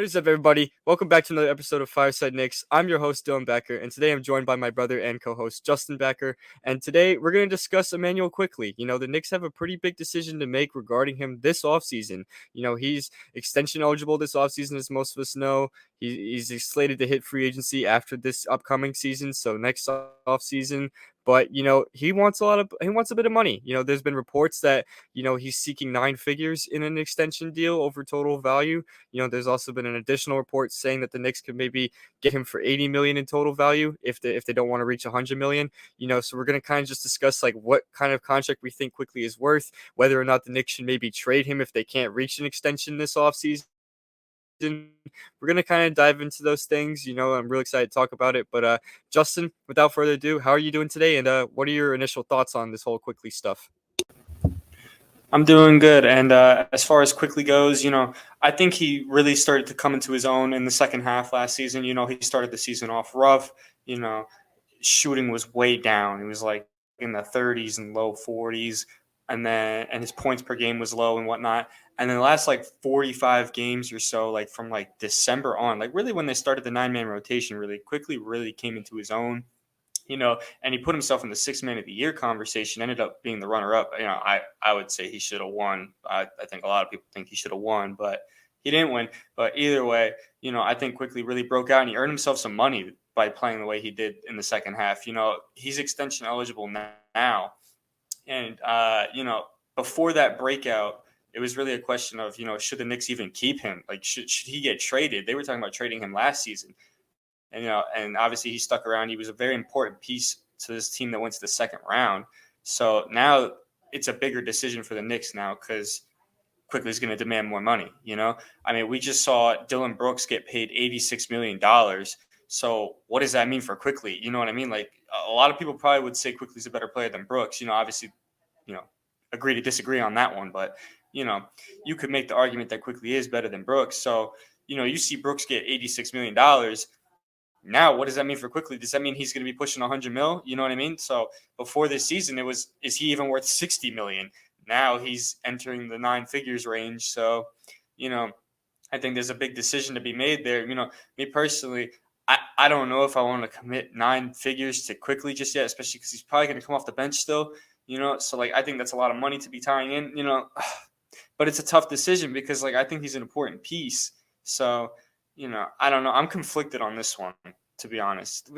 What is up, everybody? Welcome back to another episode of Fireside Knicks. I'm your host, Dylan Becker, and today I'm joined by my brother and co-host, Justin Becker. And today we're going to discuss Immanuel Quickley. The Knicks have a pretty big decision to make regarding him this offseason. He's extension eligible this offseason, as most of us know. He's slated to hit free agency after this upcoming season, so next offseason. But he wants a bit of money. There's been reports that he's seeking 9 figures in an extension deal over total value. There's also been an additional report saying that the Knicks could maybe get him for 80 million in total value if they don't want to reach 100 million. So we're going to kind of just discuss like what kind of contract we think Quickly is worth, whether or not the Knicks should maybe trade him if they can't reach an extension this offseason. We're going to kind of dive into those things. I'm really excited to talk about it. But Justin, without further ado, how are you doing today? And what are your initial thoughts on this whole Quickly stuff? I'm doing good. And as far as Quickly goes, I think he really started to come into his own in the second half last season. He started the season off rough. Shooting was way down. It was like in the 30s and low 40s. And his points per game was low and whatnot. And then the last like 45 games or so, like from like December on, like really when they started the 9-man rotation, really Quickly really came into his own. And he put himself in the 6-man of the year conversation, ended up being the runner-up. I would say he should have won. I think a lot of people think he should have won, but he didn't win. But either way, I think Quickly really broke out, and he earned himself some money by playing the way he did in the second half. He's extension eligible now. And, before that breakout, it was really a question of, should the Knicks even keep him? Like, should he get traded? They were talking about trading him last season. And obviously he stuck around. He was a very important piece to this team that went to the second round. So now it's a bigger decision for the Knicks now because Quickly is going to demand more money. We just saw Dylan Brooks get paid $86 million. So what does that mean for Quickly? You know what I mean? Like a lot of people probably would say Quickly's a better player than Brooks. Obviously, agree to disagree on that one. But, you could make the argument that Quickly is better than Brooks. So, you see Brooks get $86 million. Now, what does that mean for Quickly? Does that mean he's going to be pushing 100 mil? You know what I mean? So before this season, is he even worth 60 million? Now he's entering the 9 figures range. So, I think there's a big decision to be made there. Me personally, I don't know if I want to commit 9 figures to Quickly just yet, especially because he's probably going to come off the bench still. So like I think that's a lot of money to be tying in. But it's a tough decision because like I think he's an important piece. So. I don't know. I'm conflicted on this one, to be honest.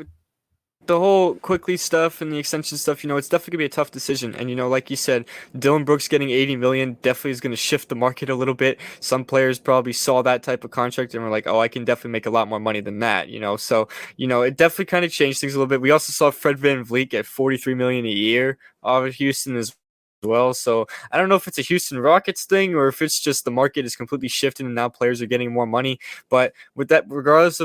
The whole Quickly stuff and the extension stuff, it's definitely gonna be a tough decision. And like you said, Dylan Brooks getting 80 million definitely is gonna shift the market a little bit. Some players probably saw that type of contract and were like, "Oh, I can definitely make a lot more money than that." So it definitely kind of changed things a little bit. We also saw Fred VanVleet get 43 million a year out of Houston as well. So I don't know if it's a Houston Rockets thing or if it's just the market is completely shifting and now players are getting more money. But with that, regardless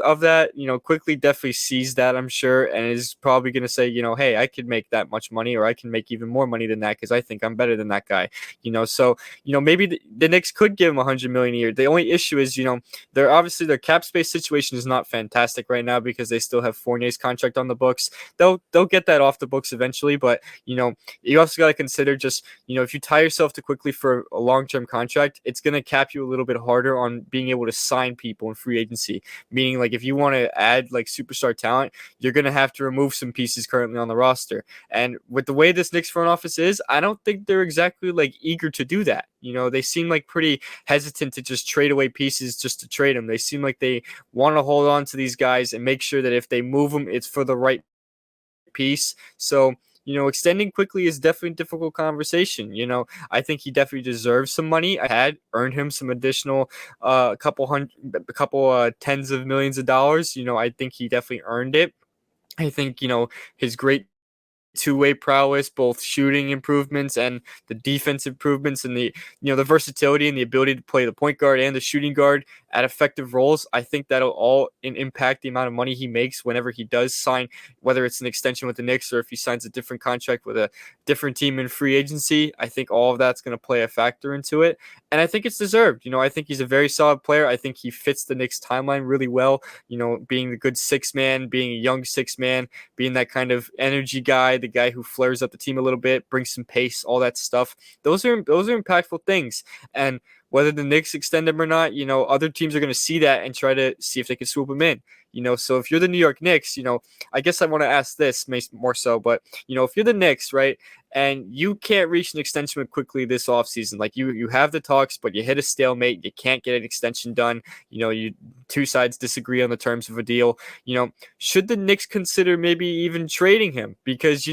of that, Quickly definitely sees that, I'm sure, and is probably going to say, hey, I could make that much money or I can make even more money than that because I think I'm better than that guy. So maybe the Knicks could give him 100 million a year. The only issue is, their cap space situation is not fantastic right now because they still have Fournier's contract on the books. They'll get that off the books eventually, but you also got to consider just, if you tie yourself to Quickly for a long-term contract, it's going to cap you a little bit harder on being able to sign people in free agency, meaning like if you want to add like superstar talent, you're going to have to remove some pieces currently on the roster. And with the way this Knicks front office is, I don't think they're exactly like eager to do that. They seem like pretty hesitant to just trade away pieces just to trade them. They seem like they want to hold on to these guys and make sure that if they move them, it's for the right piece. So extending Quickly is definitely a difficult conversation. I think he definitely deserves some money. I had earned him some additional couple tens of millions of dollars. I think he definitely earned it. I think, his great two-way prowess, both shooting improvements and the defense improvements and the versatility and the ability to play the point guard and the shooting guard at effective roles. I think that'll all impact the amount of money he makes whenever he does sign, whether it's an extension with the Knicks or if he signs a different contract with a different team in free agency. I think all of that's going to play a factor into it. And I think it's deserved. I think he's a very solid player. I think he fits the Knicks timeline really well, being the good 6-man, being a young 6-man, being that kind of energy guy, the guy who flares up the team a little bit, brings some pace, all that stuff. Those are impactful things. And whether the Knicks extend him or not, other teams are going to see that and try to see if they can swoop him in. So if you're the New York Knicks, I guess I want to ask this more so, but if you're the Knicks, right, and you can't reach an extension with Quickley this offseason, like you have the talks, but you hit a stalemate, you can't get an extension done, you two sides disagree on the terms of a deal, should the Knicks consider maybe even trading him? Because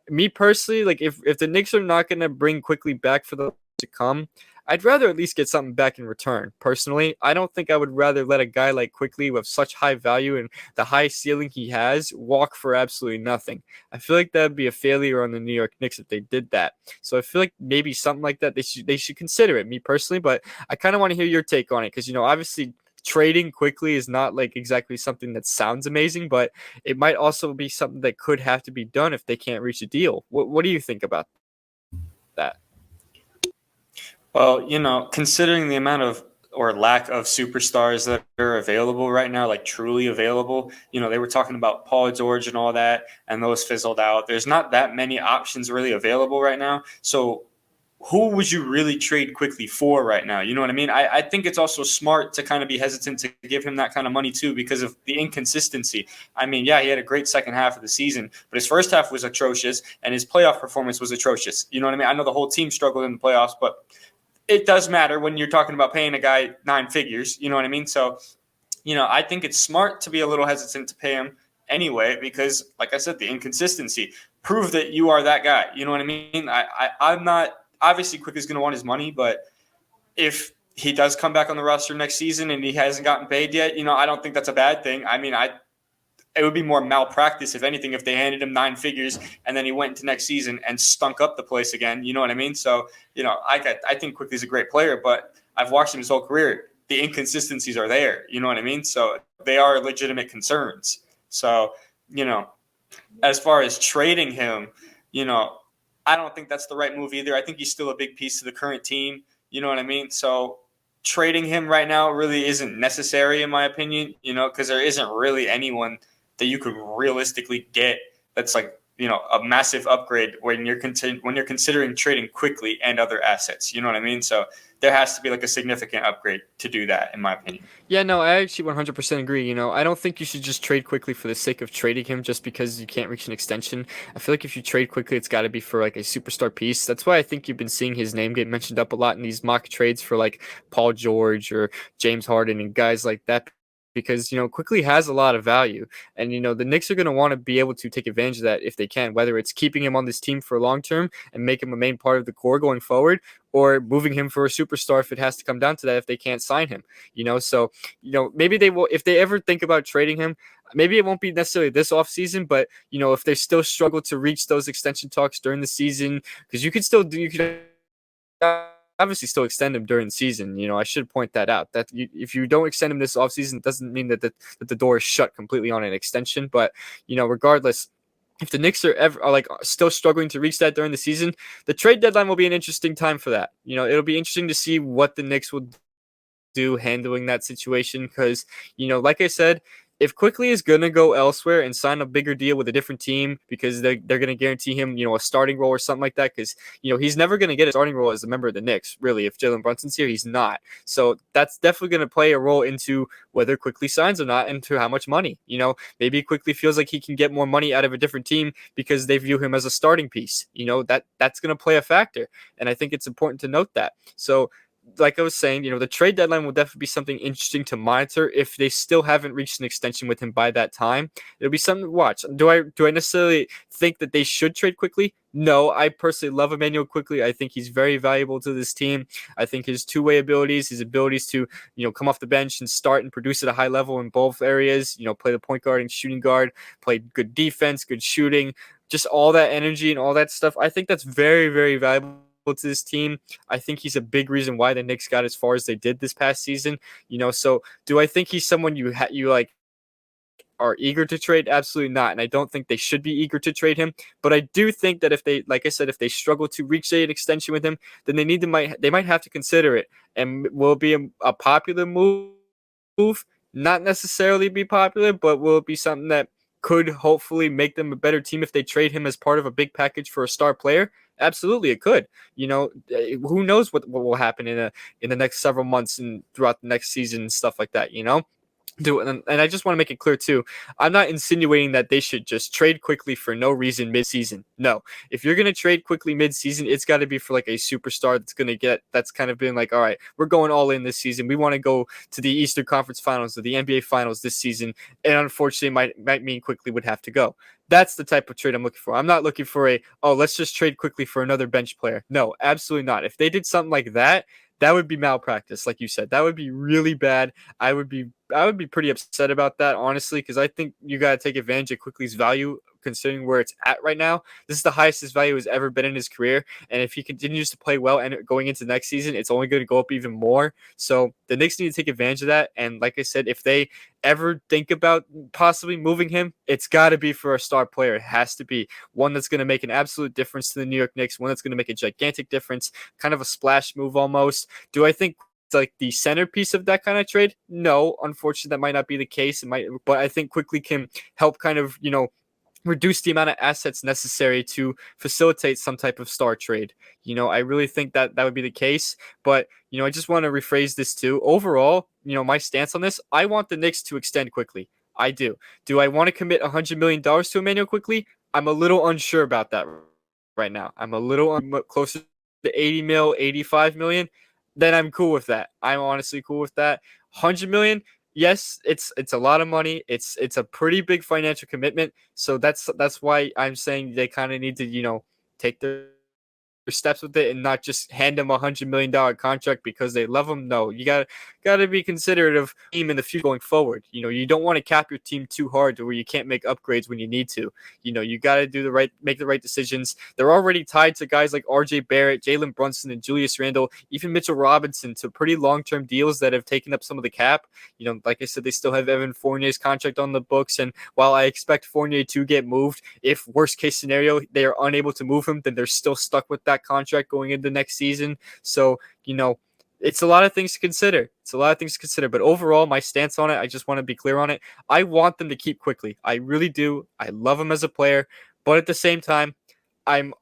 me personally, like if the Knicks are not going to bring Quickley back for the to come, I'd rather at least get something back in return. Personally, I don't think I would rather let a guy like Quickley with such high value and the high ceiling he has walk for absolutely nothing. I feel like that'd be a failure on the New York Knicks if they did that. So I feel like maybe something like that they should consider it. Me personally, but I kind of want to hear your take on it because obviously trading Quickley is not like exactly something that sounds amazing, but it might also be something that could have to be done if they can't reach a deal. What do you think about that? Well, considering the amount of or lack of superstars that are available right now, like truly available, they were talking about Paul George and all that, and those fizzled out. There's not that many options really available right now. So who would you really trade Quickley for right now? You know what I mean? I think it's also smart to kind of be hesitant to give him that kind of money too because of the inconsistency. I mean, yeah, he had a great second half of the season, but his first half was atrocious and his playoff performance was atrocious. You know what I mean? I know the whole team struggled in the playoffs, but it does matter when you're talking about paying a guy 9 figures. You know what I mean? So, I think it's smart to be a little hesitant to pay him anyway because, like I said, the inconsistency. Prove that you are that guy. You know what I mean? I'm not obviously Quick is going to want his money, but if he does come back on the roster next season and he hasn't gotten paid yet, I don't think that's a bad thing. I mean, it would be more malpractice, if anything, if they handed him 9 figures and then he went into next season and stunk up the place again. You know what I mean? So, I think Quickly's a great player, but I've watched him his whole career. The inconsistencies are there. You know what I mean? So they are legitimate concerns. So, as far as trading him, I don't think that's the right move either. I think he's still a big piece of the current team. You know what I mean? So trading him right now really isn't necessary, in my opinion, because there isn't really anyone that you could realistically get that's like a massive upgrade when you're considering trading Quickly and other assets. You know what I mean? So there has to be like a significant upgrade to do that, in my opinion. Yeah, no, I actually 100% agree. I don't think you should just trade Quickley for the sake of trading him just because you can't reach an extension. I feel like if you trade Quickley, it's got to be for like a superstar piece. That's why I think you've been seeing his name get mentioned up a lot in these mock trades for like Paul George or James Harden and guys like that. Because Quickley has a lot of value, and the Knicks are going to want to be able to take advantage of that if they can. Whether it's keeping him on this team for long term and make him a main part of the core going forward, or moving him for a superstar if it has to come down to that if they can't sign him. So maybe they will if they ever think about trading him. Maybe it won't be necessarily this offseason, but if they still struggle to reach those extension talks during the season, because you could obviously still extend him during the season. I should point that out. That if you don't extend him this offseason, it doesn't mean that the door is shut completely on an extension. But regardless, if the Knicks are like still struggling to reach that during the season, the trade deadline will be an interesting time for that. It'll be interesting to see what the Knicks will do handling that situation because, like I said, if Quickley is going to go elsewhere and sign a bigger deal with a different team because they're going to guarantee him, a starting role or something like that, because, he's never going to get a starting role as a member of the Knicks, really. If Jalen Brunson's here, he's not. So that's definitely going to play a role into whether Quickley signs or not and to how much money. Maybe Quickley feels like he can get more money out of a different team because they view him as a starting piece. That's going to play a factor. And I think it's important to note that. So, like I was saying, the trade deadline will definitely be something interesting to monitor. If they still haven't reached an extension with him by that time, it'll be something to watch. Do I necessarily think that they should trade Quickley? No, I personally love Immanuel Quickley. I think he's very valuable to this team. I think his two-way abilities, his abilities to, come off the bench and start and produce at a high level in both areas, play the point guard and shooting guard, play good defense, good shooting, just all that energy and all that stuff. I think that's very, very valuable to this team. I think he's a big reason why the Knicks got as far as they did this past season. So do I think he's someone you like are eager to trade? Absolutely not. And I don't think they should be eager to trade him. But I do think that if they, like I said, if they struggle to reach an extension with him, then they might have to consider it. And will it be a popular move? Not necessarily be popular, but will it be something that could hopefully make them a better team if they trade him as part of a big package for a star player? Absolutely, it could. Who knows what will happen in the next several months and throughout the next season and stuff like that. And I just want to make it clear too. I'm not insinuating that they should just trade quickly for no reason mid-season. No, if you're gonna trade quickly mid-season, it's got to be for like a superstar that's kind of been like, all right, we're going all in this season. We want to go to the Eastern Conference Finals or the NBA Finals this season, and unfortunately, might mean quickly would have to go. That's the type of trade I'm looking for. I'm not looking for let's just trade quickly for another bench player. No, absolutely not. If they did something like that, that would be malpractice, like you said. That would be really bad. I would be pretty upset about that, honestly, because I think you got to take advantage of Quickly's value considering where it's at right now. This is the highest his value has ever been in his career, and if he continues to play well and going into next season, it's only going to go up even more. So the Knicks need to take advantage of that. And like I said, if they ever think about possibly moving him, it's got to be for a star player. It has to be one that's going to make an absolute difference to the New York Knicks, one that's going to make a gigantic difference, kind of a splash move almost. Do I think like the centerpiece of that kind of trade? No, unfortunately, that might not be the case. But I think Quickly can help kind of reduce the amount of assets necessary to facilitate some type of star trade. I really think that that would be the case. But I just want to rephrase this too. Overall, my stance on this, I want the Knicks to extend Quickly. I do. Do I want to commit $100 million to Immanuel Quickly? I'm a little unsure about that right now. I'm a little closer to 80 mil, 85 million. Then I'm cool with that. I'm honestly cool with that. 100 million, yes, it's a lot of money. It's a pretty big financial commitment. So that's why I'm saying they kind of need to take their steps with it and not just hand him $100 million contract because they love him. No, you gotta be considerate of team in the future going forward. You don't want to cap your team too hard to where you can't make upgrades when you need to. You gotta make the right decisions. They're already tied to guys like RJ Barrett, Jalen Brunson, and Julius Randle, even Mitchell Robinson, to pretty long-term deals that have taken up some of the cap. Like I said, they still have Evan Fournier's contract on the books, and while I expect Fournier to get moved, if worst case scenario they are unable to move him, then they're still stuck with that contract going into next season. So, it's a lot of things to consider. But overall, my stance on it, I just want to be clear on it. I want them to keep Quickly. I really do. I love him as a player. But at the same time, I'm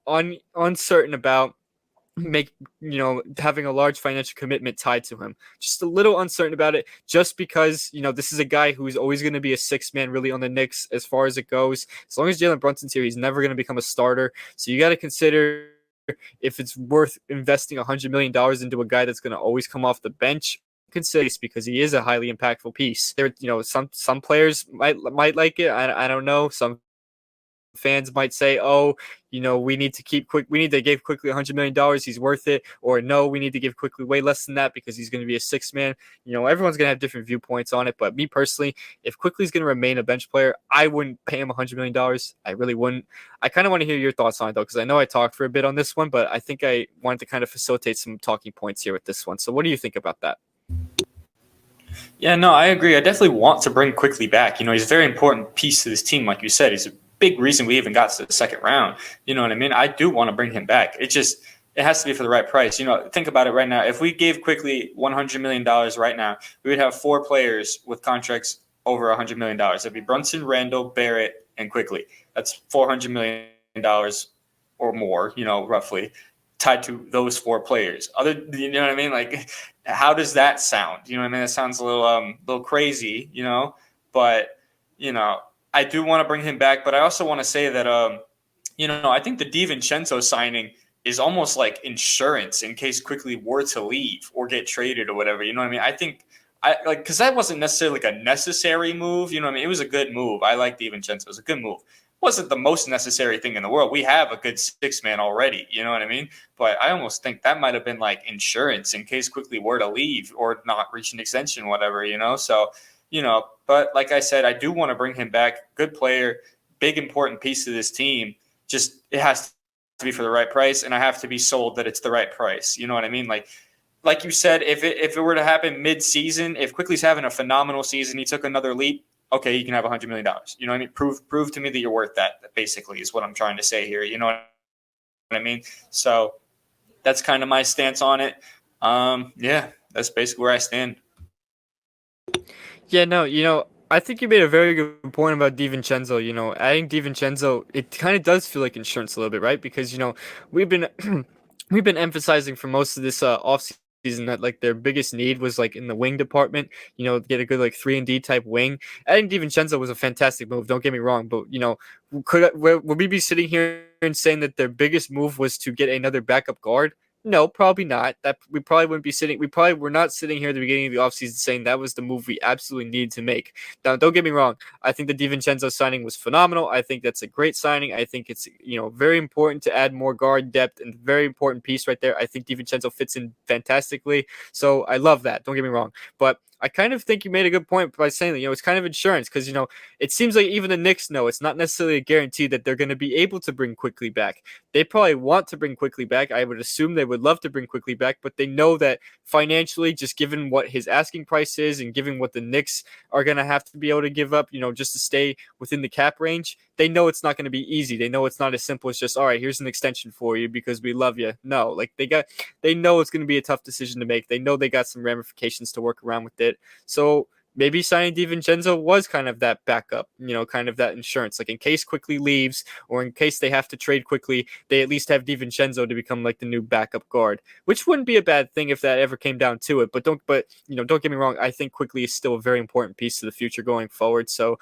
uncertain about having a large financial commitment tied to him. Just a little uncertain about it, just because this is a guy who's always going to be a six man really on the Knicks as far as it goes. As long as Jalen Brunson's here, he's never going to become a starter. So you got to consider if it's worth investing $100 million into a guy that's going to always come off the bench. Consider because he is a highly impactful piece. There, some players might like it. I don't know. Some fans might say, "Oh, we need to give Quickly $100 million. He's worth it," or "No, we need to give Quickly way less than that because he's going to be a six man." Everyone's going to have different viewpoints on it. But me personally, if Quickly's going to remain a bench player, I wouldn't pay him $100 million. I really wouldn't. I kind of want to hear your thoughts on it though, because I know I talked for a bit on this one, but I think I wanted to kind of facilitate some talking points here with this one. So, what do you think about that? Yeah, no, I agree. I definitely want to bring Quickly back. He's a very important piece to this team, like you said. He's a big reason we even got to the second round. You know what I mean? I do want to bring him back. It has to be for the right price. Think about it right now. If we gave Quickly $100 million right now, we would have four players with contracts over $100 million. It'd be Brunson, Randall, Barrett, and Quickly. That's $400 million or more, roughly, tied to those four players. You know what I mean? Like, how does that sound? You know what I mean? That sounds a little crazy, but I do want to bring him back, but I also want to say that I think the DiVincenzo signing is almost like insurance in case Quickly were to leave or get traded or whatever. You know what I mean? I think because that wasn't necessarily like a necessary move. You know what I mean? It was a good move. I like DiVincenzo. It was a good move. Wasn't the most necessary thing in the world. We have a good six man already. You know what I mean? But I almost think that might have been like insurance in case Quickly were to leave or not reach an extension, whatever. So. But like I said, I do want to bring him back. Good player, big important piece of this team. Just it has to be for the right price, and I have to be sold that it's the right price. You know what I mean? Like you said, if it were to happen mid-season, if Quickly's having a phenomenal season, he took another leap. Okay, you can have $100 million. You know what I mean? Prove to me that you're worth that. Basically, is what I'm trying to say here. You know what I mean? So that's kind of my stance on it. Yeah, that's basically where I stand. Yeah, no, I think you made a very good point about DiVincenzo. Adding DiVincenzo, it kind of does feel like insurance a little bit, right? Because we've been we've been emphasizing for most of this off season that like their biggest need was like in the wing department. Get a good like 3-and-D type wing. Adding DiVincenzo was a fantastic move. Don't get me wrong, but would we be sitting here and saying that their biggest move was to get another backup guard? No, probably not. That we probably wouldn't be sitting. We probably were not sitting here at the beginning of the offseason saying that was the move we absolutely needed to make. Now, don't get me wrong. I think the DiVincenzo signing was phenomenal. I think that's a great signing. I think it's very important to add more guard depth and very important piece right there. I think DiVincenzo fits in fantastically. So I love that. Don't get me wrong. But I kind of think you made a good point by saying that it's kind of insurance because it seems like even the Knicks know it's not necessarily a guarantee that they're going to be able to bring Quickley back. They probably want to bring Quickley back. I would assume they would love to bring Quickley back, but they know that financially, just given what his asking price is and given what the Knicks are going to have to be able to give up, just to stay within the cap range, they know it's not going to be easy. They know it's not as simple as just, all right, here's an extension for you because we love you. No, like they know it's going to be a tough decision to make. They know they got some ramifications to work around with it. So maybe signing DiVincenzo was kind of that backup, kind of that insurance. Like in case Quickley leaves or in case they have to trade Quickley, they at least have DiVincenzo to become like the new backup guard, which wouldn't be a bad thing if that ever came down to it. But don't get me wrong. I think Quickley is still a very important piece to the future going forward. So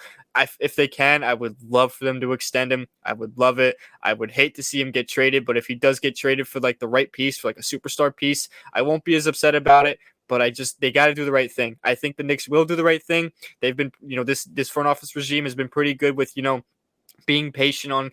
if they can, I would love for them to extend him. I would love it. I would hate to see him get traded, but if he does get traded for like the right piece, for like a superstar piece, I won't be as upset about it. But they got to do the right thing. I think the Knicks will do the right thing. They've been, this front office regime has been pretty good with, being patient on,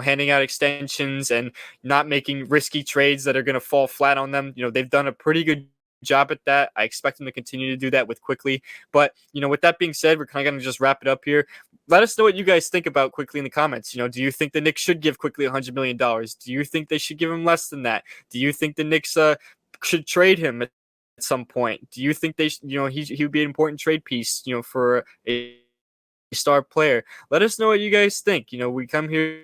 handing out extensions and not making risky trades that are going to fall flat on them. They've done a pretty good job at that. I expect them to continue to do that with Quickley. But, with that being said, we're kind of going to just wrap it up here. Let us know what you guys think about Quickley in the comments. Do you think the Knicks should give Quickley $100 million? Do you think they should give him less than that? Do you think the Knicks should trade him at some point? Do you think they he would be an important trade piece, for a star player? Let us know what you guys think. We come here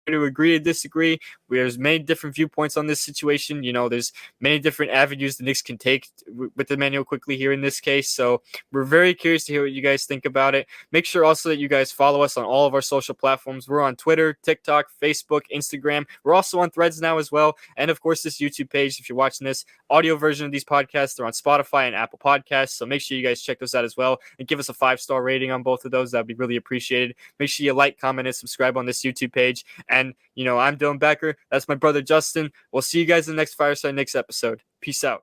to agree to disagree. There's many different viewpoints on this situation. There's many different avenues the Knicks can take with Immanuel Quickley here in this case. So we're very curious to hear what you guys think about it. Make sure also that you guys follow us on all of our social platforms. We're on Twitter, TikTok, Facebook, Instagram. We're also on Threads now as well. And of course, this YouTube page, if you're watching this audio version of these podcasts, they're on Spotify and Apple Podcasts. So make sure you guys check those out as well and give us a 5-star rating on both of those. That'd be really appreciated. Make sure you like, comment, and subscribe on this YouTube page. And, I'm Dylan Becker. That's my brother, Justin. We'll see you guys in the next Fireside Knicks episode. Peace out.